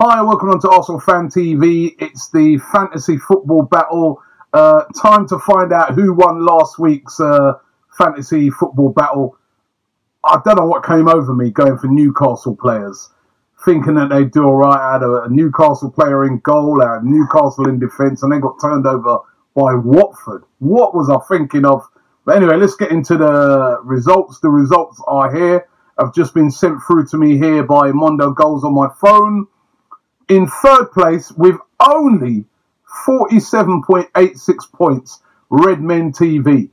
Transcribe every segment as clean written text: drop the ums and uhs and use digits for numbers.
Hi, welcome on to Arsenal Fan TV. It's the fantasy football battle. Time to find out who won last week's fantasy football battle. I don't know what came over me going for Newcastle players, thinking that they'd do all right. I had a Newcastle player in goal, I had Newcastle in defence, and they got turned over by Watford. What was I thinking of? But anyway, let's get into the results. The results are here. Have just been sent through to me here by Mondo Goals on my phone. In third place, with only 47.86 points, Redmen TV.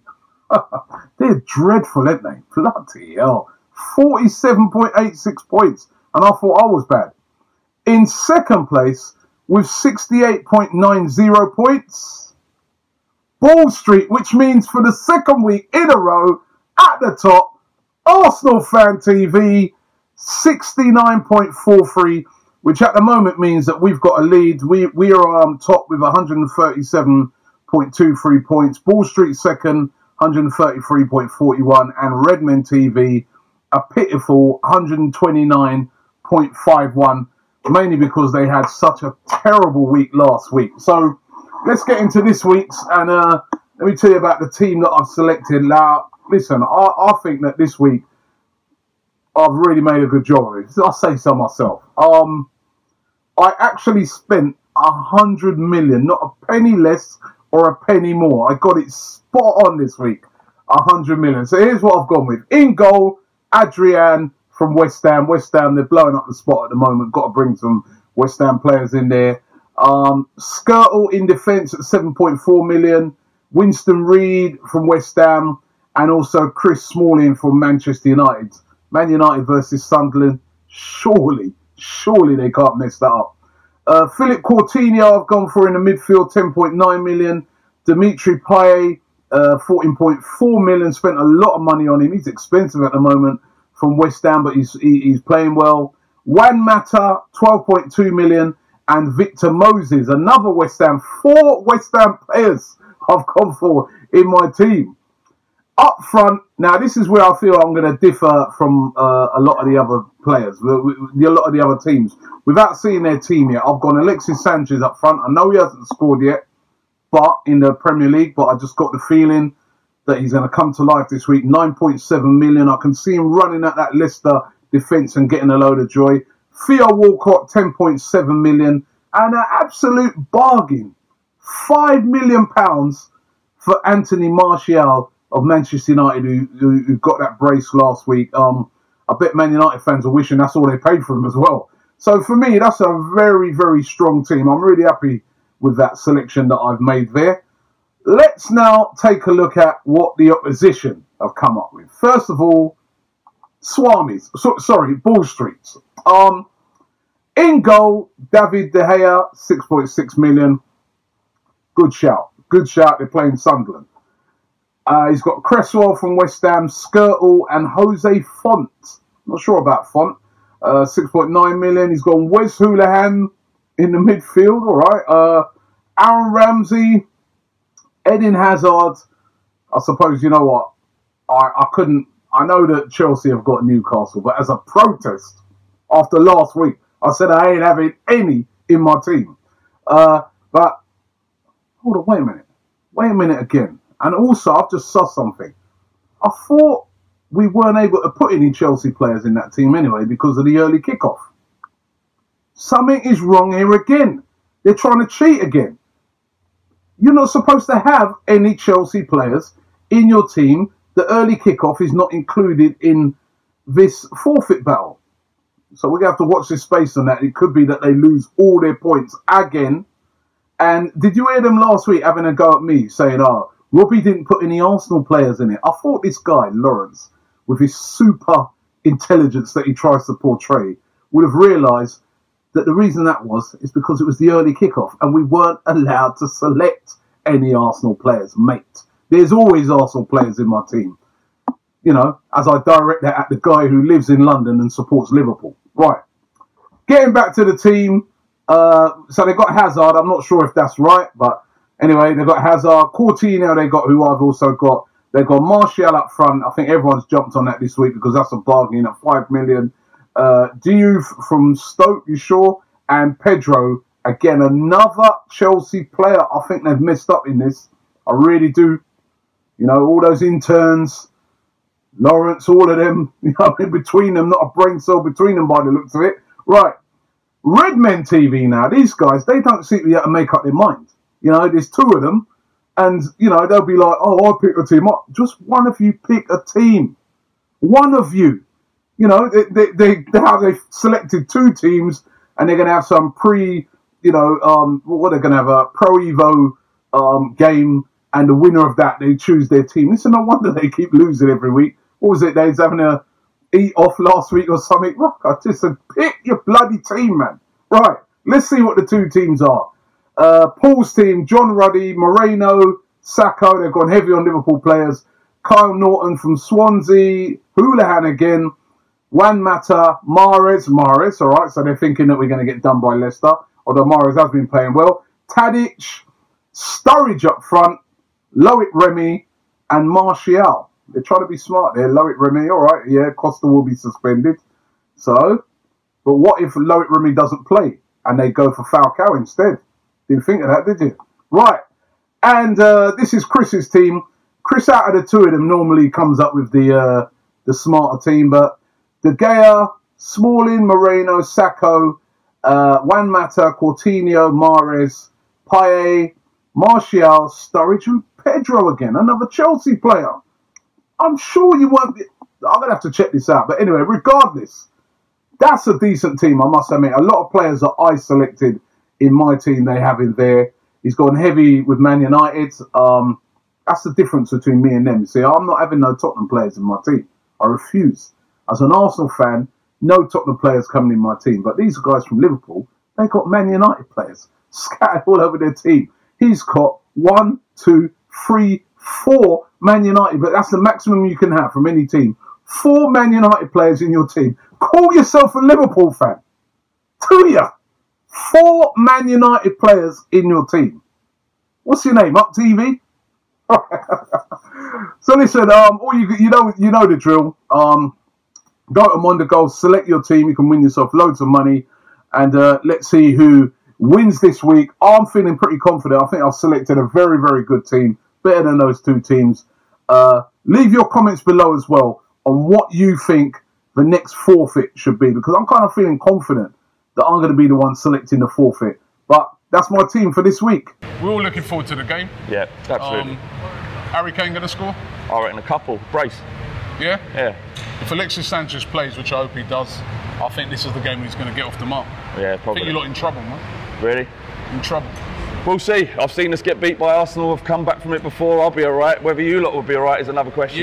They're dreadful, aren't they? Bloody hell. 47.86 points. And I thought I was bad. In second place, with 68.90 points, Ball Street, which means for the second week in a row, at the top, Arsenal Fan TV, 69.43, which at the moment means that we've got a lead. We are top with 137.23 points. Ball Street second, 133.41, and Redmen TV a pitiful 129.51, mainly because they had such a terrible week last week. So let's get into this week's, and let me tell you about the team that I've selected. Now, listen, I think that this week I've really made a good job of it. I'll say so myself. I actually spent 100 million, not a penny less or a penny more. I got it spot on this week, 100 million. So here's what I've gone with. In goal, Adrian from West Ham. West Ham, they're blowing up the spot at the moment. Got to bring some West Ham players in there. Skirtle in defence at 7.4 million. Winston Reid from West Ham. And also Chris Smalling from Manchester United. Man United versus Sunderland. Surely they can't mess that up. Philip Coutinho I've gone for in the midfield, 10.9 million. Dimitri Payet, 14.4 million. Spent a lot of money on him. He's expensive at the moment from West Ham, but he's playing well. Juan Mata, 12.2 million. And Victor Moses, another West Ham. 4 West Ham players I've gone for in my team. Up front, now this is where I feel I'm going to differ from a lot of the other players, a lot of the other teams. Without seeing their team yet, I've gone Alexis Sanchez up front. I know he hasn't scored yet, but in the Premier League, but I just got the feeling that he's going to come to life this week. 9.7 million. I can see him running at that Leicester defence and getting a load of joy. Theo Walcott, 10.7 million. And an absolute bargain, £5 million for Anthony Martial of Manchester United, who got that brace last week. I bet Man United fans are wishing that's all they paid for him as well. So for me, that's a very, very strong team. I'm really happy with that selection that I've made there. Let's now take a look at what the opposition have come up with. First of all, Ball Streets. In goal, David De Gea, 6.6 million. Good shout. Good shout. They're playing Sunderland. He's got Cresswell from West Ham, Skirtle, and Jose Font. Not sure about Font. 6.9 million. He's got Wes Hoolahan in the midfield. All right. Aaron Ramsey, Eden Hazard. I suppose, you know what? I couldn't. I know that Chelsea have got Newcastle, but as a protest after last week, I said I ain't having any in my team. But hold on, wait a minute again. And also, I've just saw something. I thought we weren't able to put any Chelsea players in that team anyway because of the early kickoff. Something is wrong here again. They're trying to cheat again. You're not supposed to have any Chelsea players in your team. The early kickoff is not included in this forfeit battle. So we're going to have to watch this space on that. It could be that they lose all their points again. And did you hear them last week having a go at me saying, Robbie didn't put any Arsenal players in it? I thought this guy, Lawrence, with his super intelligence that he tries to portray, would have realised that the reason that was is because it was the early kickoff and we weren't allowed to select any Arsenal players, mate. There's always Arsenal players in my team. You know, as I direct that at the guy who lives in London and supports Liverpool. Right. Getting back to the team. So they got Hazard. I'm not sure if that's right, but anyway, they've got Hazard. Coutinho, they got who I've also got. They've got Martial up front. I think everyone's jumped on that this week because that's a bargain at 5 million. Diouf from Stoke, you sure? and Pedro. Again, another Chelsea player. I think they've messed up in this. I really do. You know, all those interns, Lawrence, all of them, you know, in between them, not a brain cell between them by the looks of it. Right. Redmen TV now, these guys, they don't seem to be able to make up their mind. You know, there's two of them, and, you know, they'll be like, oh, I'll pick a team. Just one of you pick a team. One of you. You know, they've selected two teams, and they're going to have some what they're going to have, a Pro Evo game, and the winner of that, they choose their team. It's no wonder they keep losing every week. What was it? They was having a eat off last week or something. Look, I just said, pick your bloody team, man. Right, let's see what the two teams are. Paul's team, John Ruddy, Moreno, Sacco. They've gone heavy on Liverpool players. Kyle Norton from Swansea, Houlihan again, Juan Mata, Mahrez, all right, so they're thinking that we're going to get done by Leicester, although Mahrez has been playing well. Tadic, Sturridge up front, Loic Remy, and Martial. They're trying to be smart there. Loic Remy, all right, yeah, Costa will be suspended. So, but what if Loic Remy doesn't play and they go for Falcao instead? Didn't think of that, did you? Right, and this is Chris's team. Chris, out of the two of them, normally comes up with the smarter team, but De Gea, Smalling, Moreno, Sacco, Juan Mata, Coutinho, Mahrez, Payet, Martial, Sturridge, and Pedro again, another Chelsea player. I'm sure you won't be... I'm going to have to check this out. But anyway, regardless, that's a decent team, I must admit. A lot of players that I selected in my team, they have in there. He's gone heavy with Man United. That's the difference between me and them. You see, I'm not having no Tottenham players in my team. I refuse. As an Arsenal fan, no Tottenham players coming in my team. But these guys from Liverpool, they got Man United players scattered all over their team. He's got 1, 2, 3, 4 Man United, but that's the maximum you can have from any team. 4 Man United players in your team. Call yourself a Liverpool fan. Do you? 4 Man United players in your team. What's your name? Up TV? So listen, you know the drill. Go to Mondigo, select your team. You can win yourself loads of money, and let's see who wins this week. I'm feeling pretty confident. I think I've selected a very, very good team, better than those two teams. Leave your comments below as well on what you think the next forfeit should be, because I'm kind of feeling confident that I'm going to be the one selecting the forfeit. But that's my team for this week. We're all looking forward to the game. Yeah, absolutely. Harry Kane going to score? I reckon a couple. Brace. Yeah? Yeah. If Alexis Sanchez plays, which I hope he does, I think this is the game he's going to get off the mark. Yeah, I probably. think you're lot in trouble, man. Really? In trouble. We'll see. I've seen us get beat by Arsenal. I've come back from it before. I'll be all right. Whether you lot will be all right is another question.